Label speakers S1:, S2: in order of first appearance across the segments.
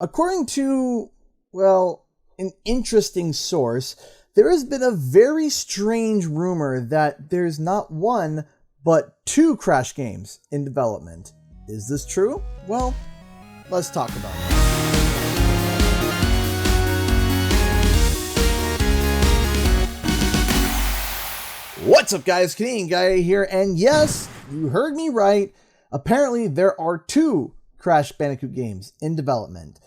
S1: According to, well, an interesting source, there has been a very strange rumor that there's not one, but two Crash games in development. Is this true? Well, let's talk about it. What's up, guys? Canadian Guy here, and yes, you heard me right. Apparently, there are two Crash Bandicoot games in development.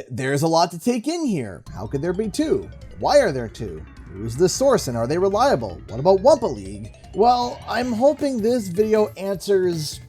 S1: There's a lot to take in here. How could there be two? Why are there two? Who's the source and are they reliable? What about Wumpa League? Well, I'm hoping this video answers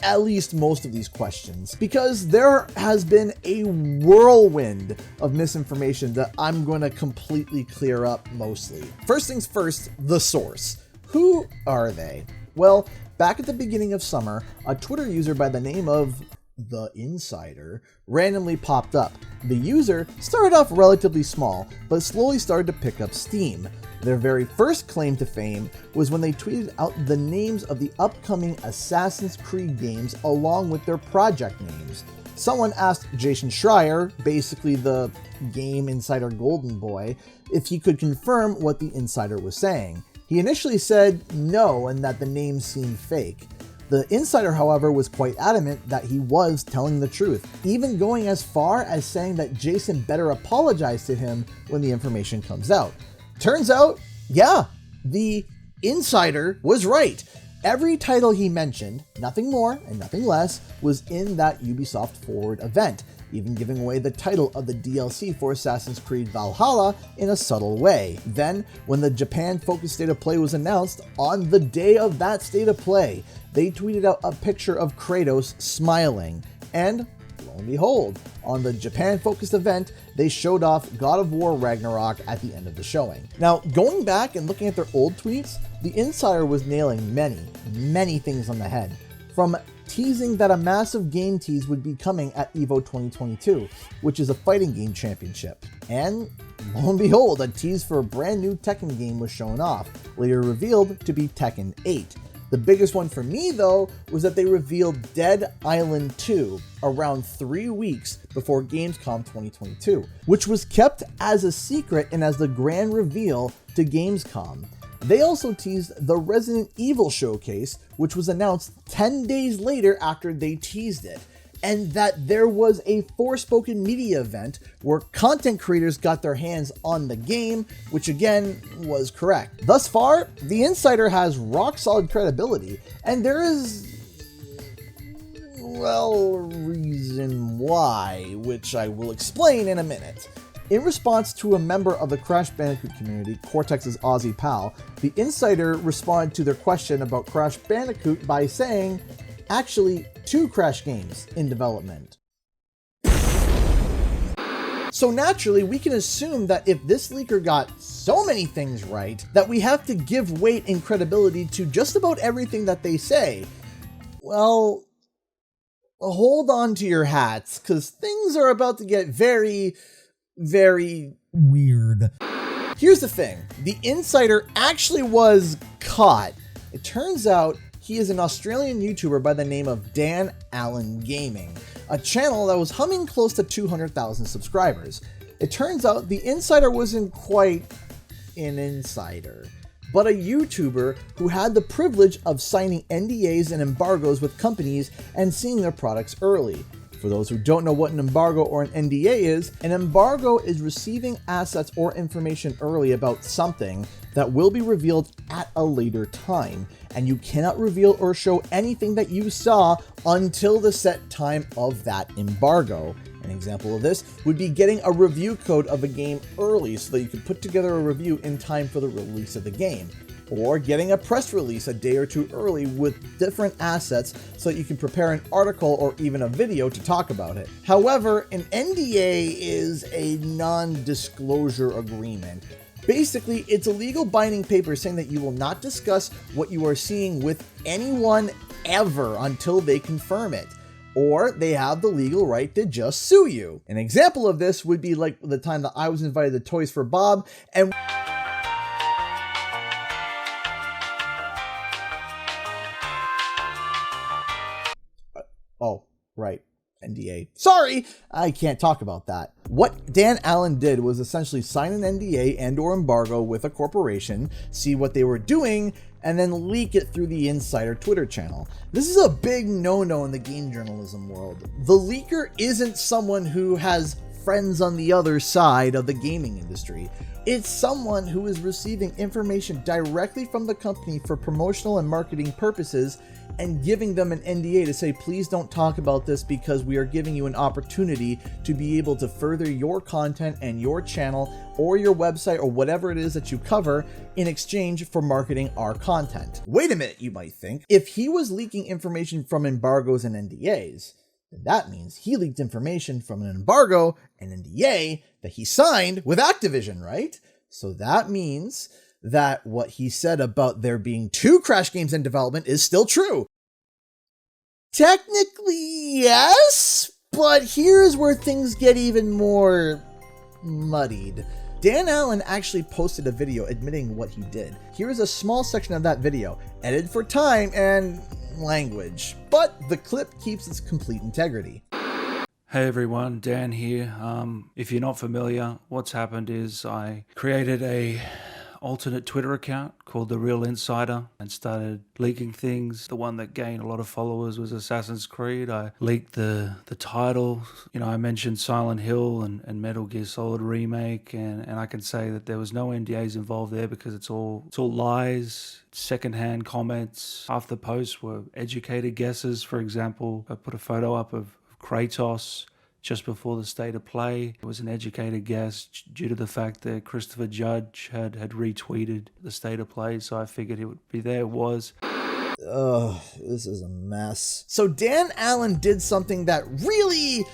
S1: at least most of these questions, because there has been a whirlwind of misinformation that I'm going to completely clear up mostly. First things first, the source. Who are they? Well, back at the beginning of summer, a Twitter user by the name of The Insider randomly popped up. The user started off relatively small, but slowly started to pick up steam. Their very first claim to fame was when they tweeted out the names of the upcoming Assassin's Creed games along with their project names. Someone asked Jason Schreier, basically the game insider golden boy, if he could confirm what the insider was saying. He initially said no and that the names seemed fake. The insider, however, was quite adamant that he was telling the truth, even going as far as saying that Jason better apologize to him when the information comes out. Turns out, yeah, the insider was right. Every title he mentioned, nothing more and nothing less, was in that Ubisoft Forward event, even giving away the title of the DLC for Assassin's Creed Valhalla in a subtle way. Then, when the Japan-focused State of Play was announced, on the day of that State of Play, they tweeted out a picture of Kratos smiling, and lo and behold, on the Japan-focused event, they showed off God of War Ragnarok at the end of the showing. Now, going back and looking at their old tweets, the insider was nailing many things on the head. From teasing that a massive game tease would be coming at EVO 2022, which is a fighting game championship. And lo and behold, a tease for a brand new Tekken game was shown off, later revealed to be Tekken 8. The biggest one for me, though, was that they revealed Dead Island 2 around 3 weeks before Gamescom 2022, which was kept as a secret and as the grand reveal to Gamescom. They also teased the Resident Evil showcase, which was announced 10 days later after they teased it, and that there was a Forspoken media event where content creators got their hands on the game, which again was correct. Thus far, the insider has rock solid credibility, and there is, well, reason why, which I will explain in a minute. In response to a member of the Crash Bandicoot community, Cortex's Aussie pal, the insider responded to their question about Crash Bandicoot by saying, actually, two Crash games in development. So naturally, we can assume that if this leaker got so many things right, that we have to give weight and credibility to just about everything that they say. Well, hold on to your hats, because things are about to get very weird. Here's the thing. The insider actually was caught. It turns out he is an Australian YouTuber by the name of Dan Allen Gaming, a channel that was humming close to 200,000 subscribers. It turns out the insider wasn't quite an insider, but a YouTuber who had the privilege of signing NDAs and embargoes with companies and seeing their products early. For those who don't know what an embargo or an NDA is, an embargo is receiving assets or information early about something that will be revealed at a later time, and you cannot reveal or show anything that you saw until the set time of that embargo. An example of this would be getting a review code of a game early so that you can put together a review in time for the release of the game, or getting a press release a day or two early with different assets so that you can prepare an article or even a video to talk about it. However, an NDA is a non-disclosure agreement. Basically, it's a legal binding paper saying that you will not discuss what you are seeing with anyone ever until they confirm it, or they have the legal right to just sue you. An example of this would be like the time that I was invited to Toys for Bob, and oh, right. NDA. Sorry, I can't talk about that. What Dan Allen did was essentially sign an NDA and or embargo with a corporation, see what they were doing, and then leak it through the insider Twitter channel. This is a big no-no in the game journalism world. The leaker isn't someone who has friends on the other side of the gaming industry. It's someone who is receiving information directly from the company for promotional and marketing purposes and giving them an NDA to say, please don't talk about this because we are giving you an opportunity to be able to further your content and your channel or your website or whatever it is that you cover in exchange for marketing our content. Wait a minute, you might think. If he was leaking information from embargoes and NDAs, then that means he leaked information from an embargo and NDA that he signed with Activision, right? So that means that what he said about there being 2 Crash games in development is still true. Technically, yes, but here's where things get even more muddied. Dan Allen actually posted a video admitting what he did. Here's a small section of that video, edited for time and language, but the clip keeps its complete integrity.
S2: Hey everyone, Dan here. If you're not familiar, what's happened is I created a alternate Twitter account called The Real Insider and started leaking things. The one that gained a lot of followers was Assassin's Creed. I leaked the title. I mentioned Silent Hill and Metal Gear Solid Remake, and I can say that there was no NDAs involved there because it's all lies, secondhand comments. Half the posts were educated guesses. For example, I put a photo up of Kratos just before the state of play. It was an educated guess due to the fact that Christopher Judge had retweeted the state of play, so I figured it would be there. It was.
S1: Ugh, this is a mess. So Dan Allen did something that really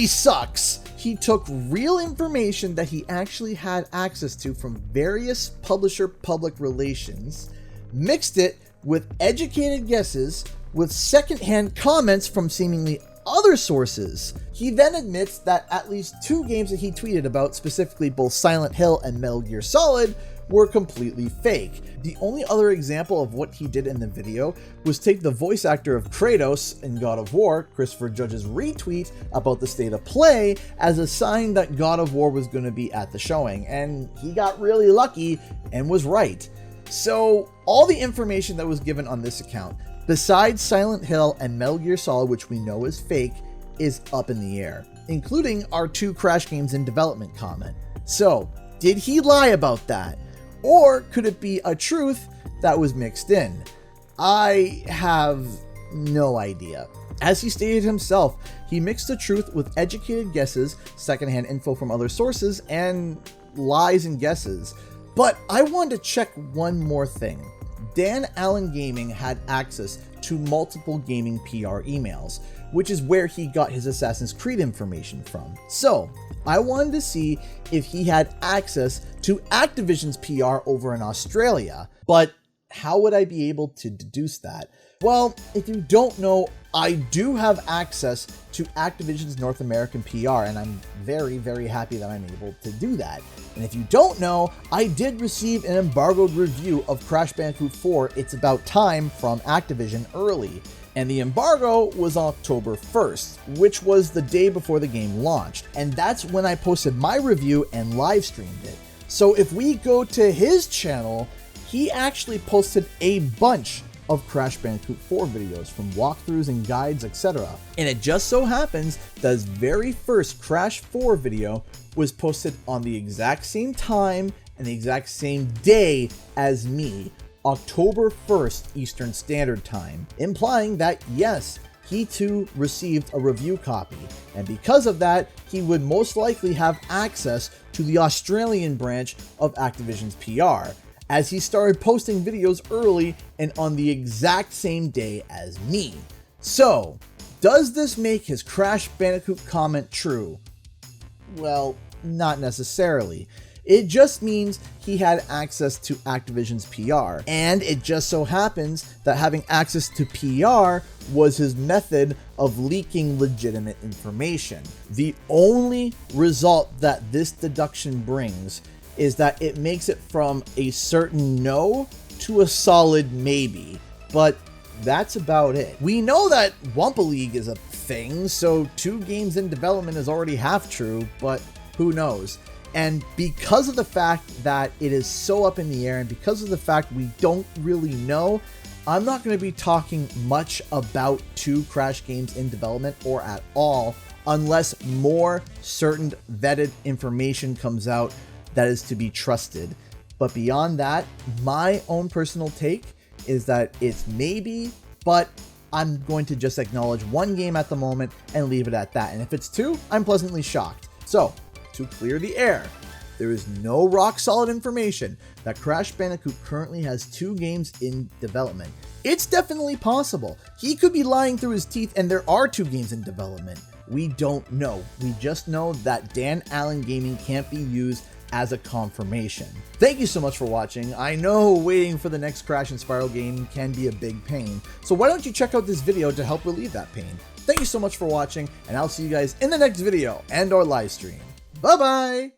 S1: sucks. He took real information that he actually had access to from various publisher public relations, mixed it with educated guesses, with secondhand comments from seemingly other sources. He then admits that at least 2 games that he tweeted about, specifically both Silent Hill and Metal Gear Solid, were completely fake. The only other example of what he did in the video was take the voice actor of Kratos in God of War, Christopher Judge's retweet about the state of play, as a sign that God of War was going to be at the showing, and he got really lucky and was right. So all the information that was given on this account, besides Silent Hill and Metal Gear Solid, which we know is fake, is up in the air, including our 2 Crash games in development comment. So, did he lie about that? Or could it be a truth that was mixed in? I have no idea. As he stated himself, he mixed the truth with educated guesses, secondhand info from other sources, and lies and guesses. But I wanted to check one more thing. Dan Allen Gaming had access to multiple gaming PR emails, which is where he got his Assassin's Creed information from. So, I wanted to see if he had access to Activision's PR over in Australia, but how would I be able to deduce that? Well, if you don't know, I do have access to Activision's North American PR, and I'm very happy that I'm able to do that. And if you don't know, I did receive an embargoed review of Crash Bandicoot 4 It's About Time from Activision early, and the embargo was on October 1st, which was the day before the game launched, and that's when I posted my review and live streamed it. So if we go to his channel, he actually posted a bunch of Crash Bandicoot 4 videos, from walkthroughs and guides, etc. And it just so happens that his very first Crash 4 video was posted on the exact same time and the exact same day as me, October 1st Eastern Standard Time, implying that yes, he too received a review copy, and because of that, he would most likely have access to the Australian branch of Activision's PR, as he started posting videos early and on the exact same day as me. So, does this make his Crash Bandicoot comment true? Well, not necessarily. It just means he had access to Activision's PR, and it just so happens that having access to PR was his method of leaking legitimate information. The only result that this deduction brings is that it makes it from a certain no to a solid maybe, but that's about it. We know that Wumpa League is a thing, so 2 games in development is already half true, but who knows? And because of the fact that it is so up in the air, and because of the fact we don't really know, I'm not going to be talking much about 2 Crash games in development, or at all, unless more certain vetted information comes out that is to be trusted. But beyond that, my own personal take is that it's maybe, but I'm going to just acknowledge 1 game at the moment and leave it at that. And if it's 2, I'm pleasantly shocked. So, to clear the air, there is no rock solid information that Crash Bandicoot currently has 2 games in development. It's definitely possible. He could be lying through his teeth and there are 2 games in development. We don't know. We just know that Dan Allen Gaming can't be used as a confirmation. Thank you so much for watching. I know waiting for the next Crash and Spyro game can be a big pain, so why don't you check out this video to help relieve that pain. Thank you so much for watching, and I'll see you guys in the next video and or live stream. Bye bye!